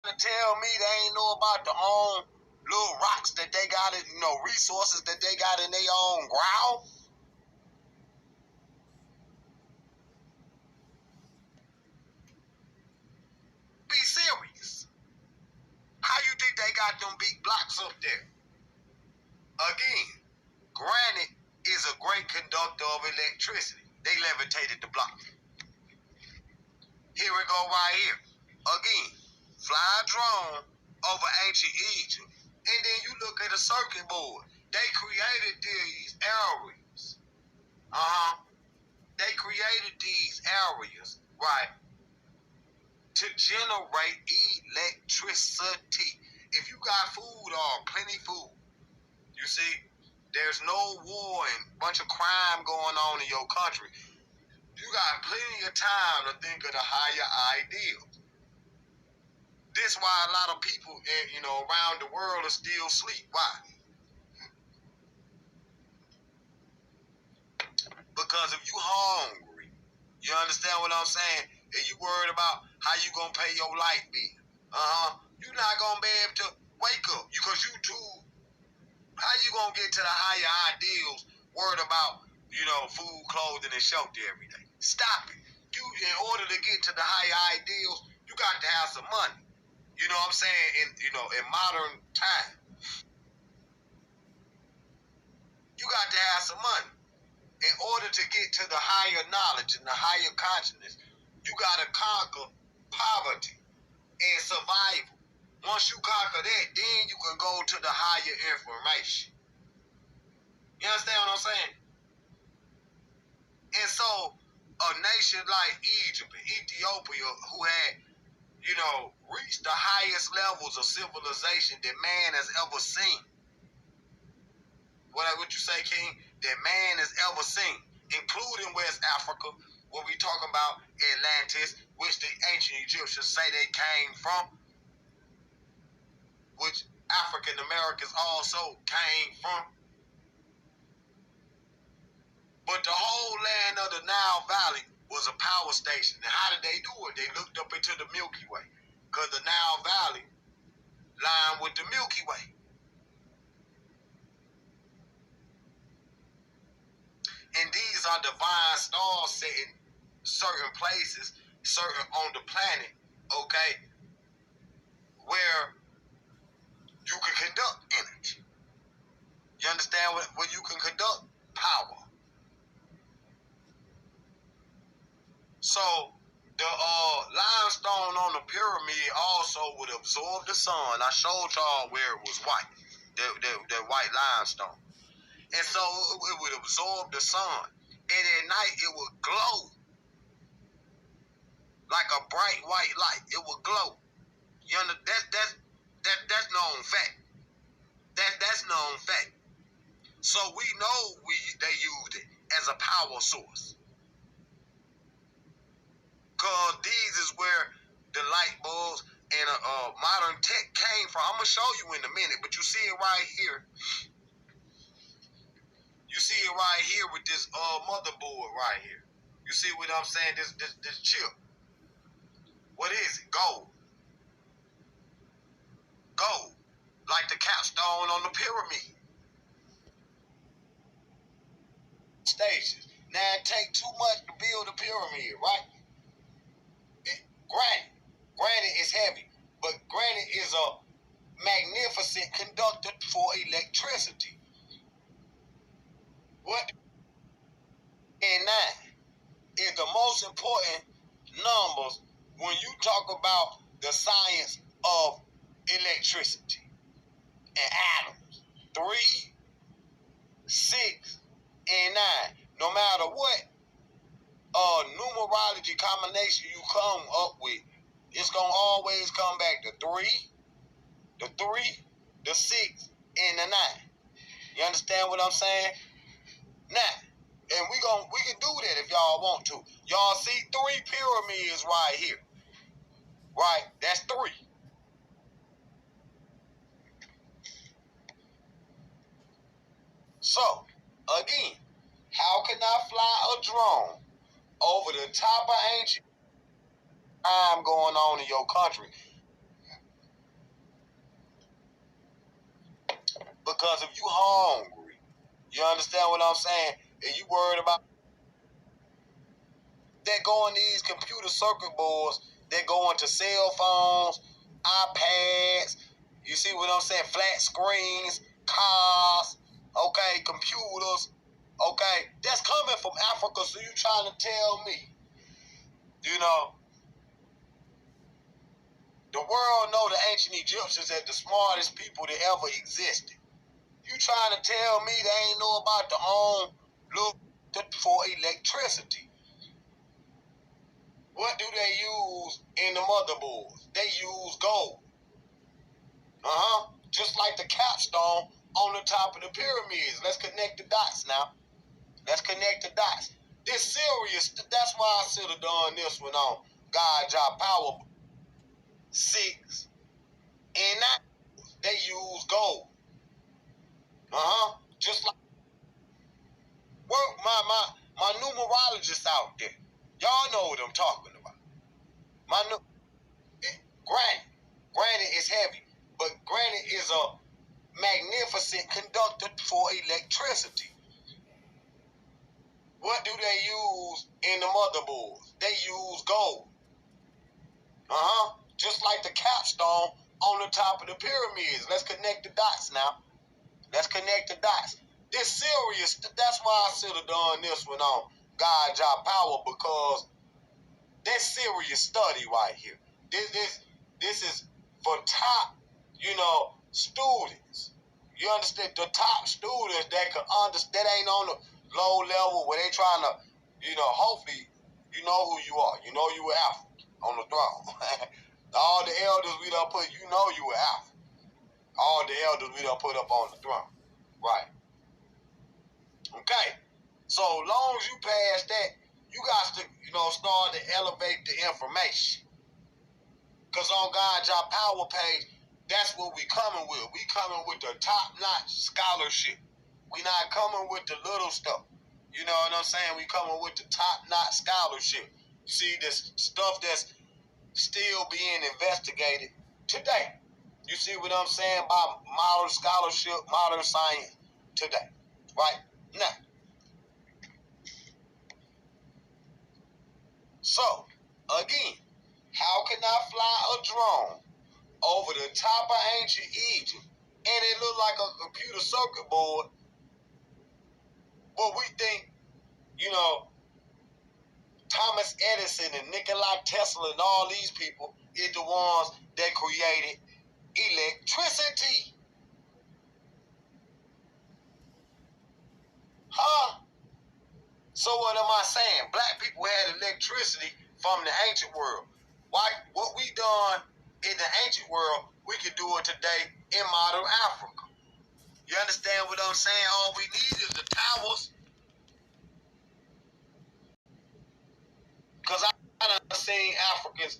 To tell me they ain't know about the own little rocks that they got, resources that they got in their own ground? Be serious. How you think they got them big blocks up there? Again, granite is a great conductor of electricity. They levitated the block. Here we go right here. Again, fly a drone over ancient Egypt. And then you look at a circuit board. They created these areas. They created these areas, right, to generate electricity. If you got food or plenty food, you see, there's no war and bunch of crime going on in your country. You got plenty of time to think of the higher ideals. This why a lot of people, around the world are still asleep. Why? Because if you hungry, you understand what I'm saying? And you worried about how you gonna pay your light bill. You're not gonna be able to wake up because you too. How you gonna get to the higher ideals? Worried about food, clothing, and shelter every day. Stop it. In order to get to the higher ideals, you got to have some money. You know what I'm saying? In modern time, you got to have some money. In order to get to the higher knowledge and the higher consciousness, you got to conquer poverty and survival. Once you conquer that, then you can go to the higher information. You understand what I'm saying? And so, a nation like Egypt and Ethiopia, who had, reached the highest levels of civilization that man has ever seen. What you say, King? That man has ever seen, including West Africa, where we talking about Atlantis, which the ancient Egyptians say they came from, which African Americans also came from. But the whole land of the Nile Valley was a power station. And how did they do it? They looked up into the Milky Way, because the Nile Valley lined with the Milky Way. And these are divine stars set in certain places, certain on the planet, okay, where you can conduct energy. You understand where you can conduct power. So the limestone on the pyramid also would absorb the sun. I showed y'all where it was white, that white limestone. And so it would absorb the sun. And at night it would glow like a bright white light. It would glow. You understand? That's known fact. That's known fact. So we know they used it as a power source. Cause these is where the light bulbs and modern tech came from. I'm gonna show you in a minute, but you see it right here. You see it right here with this motherboard right here. You see what I'm saying? This chip. What is it? Gold. Gold. Like the capstone on the pyramid. Stages. Now it take too much to build a pyramid, right? Granite is heavy, but granite is a magnificent conductor for electricity. What and 9 is the most important numbers when you talk about the science of electricity and atoms. 3, 6, and 9. No matter what numerology combination you come up with, it's gonna always come back to 3, the 6, and the 9. You understand what I'm saying? Now, and we can do that if y'all want to. Y'all see 3 pyramids right here. Right? That's 3. So, again, how can I fly a drone over the top of ancient crime going on in your country? Because if you hungry, you understand what I'm saying, and you worried about that going these computer circuit boards, that go into cell phones, iPads, you see what I'm saying, flat screens, cars, okay, computers, okay, that's coming from Africa, so you trying to tell me, you know, the world know the ancient Egyptians as the smartest people that ever existed. You trying to tell me they ain't know about the own look for electricity? What do they use in the motherboards? They use gold. Just like the capstone on the top of the pyramids. Let's connect the dots now. Let's connect the dots. This serious. That's why I should have done this one on KINGJAHPOWER 6 and 9. They use gold. Just like work my numerologists out there. Y'all know what I'm talking about. Granite is heavy, but granite is a magnificent conductor for electricity. What do they use in the motherboards? They use gold. Just like the capstone on the top of the pyramids. Let's connect the dots now. Let's connect the dots. This serious. That's why I should have done this one on KINGJAHPOWER, because that's serious study right here. This is for top, students. You understand? The top students that can understand, that ain't on the low level where they trying to, hopefully, you know who you are. You know you were Alpha on the throne. All the elders we done put, you know you were Alpha. All the elders we done put up on the throne. Right. Okay. So long as you pass that, you got to, start to elevate the information. Because on KINGJAHPOWER page, that's what we coming with. We coming with the top-notch scholarship. We not coming with the little stuff. You know what I'm saying? We coming with the top-notch scholarship. You see this stuff that's still being investigated today. You see what I'm saying about modern scholarship, modern science today. Right? Now. So, again, how can I fly a drone over the top of ancient Egypt and it look like a computer circuit board? But we think, Thomas Edison and Nikola Tesla and all these people is the ones that created electricity. So what am I saying? Black people had electricity from the ancient world. Why? What we done in the ancient world, we can do it today in modern Africa. You understand what I'm saying? All we need is the towers. Because I done seen Africans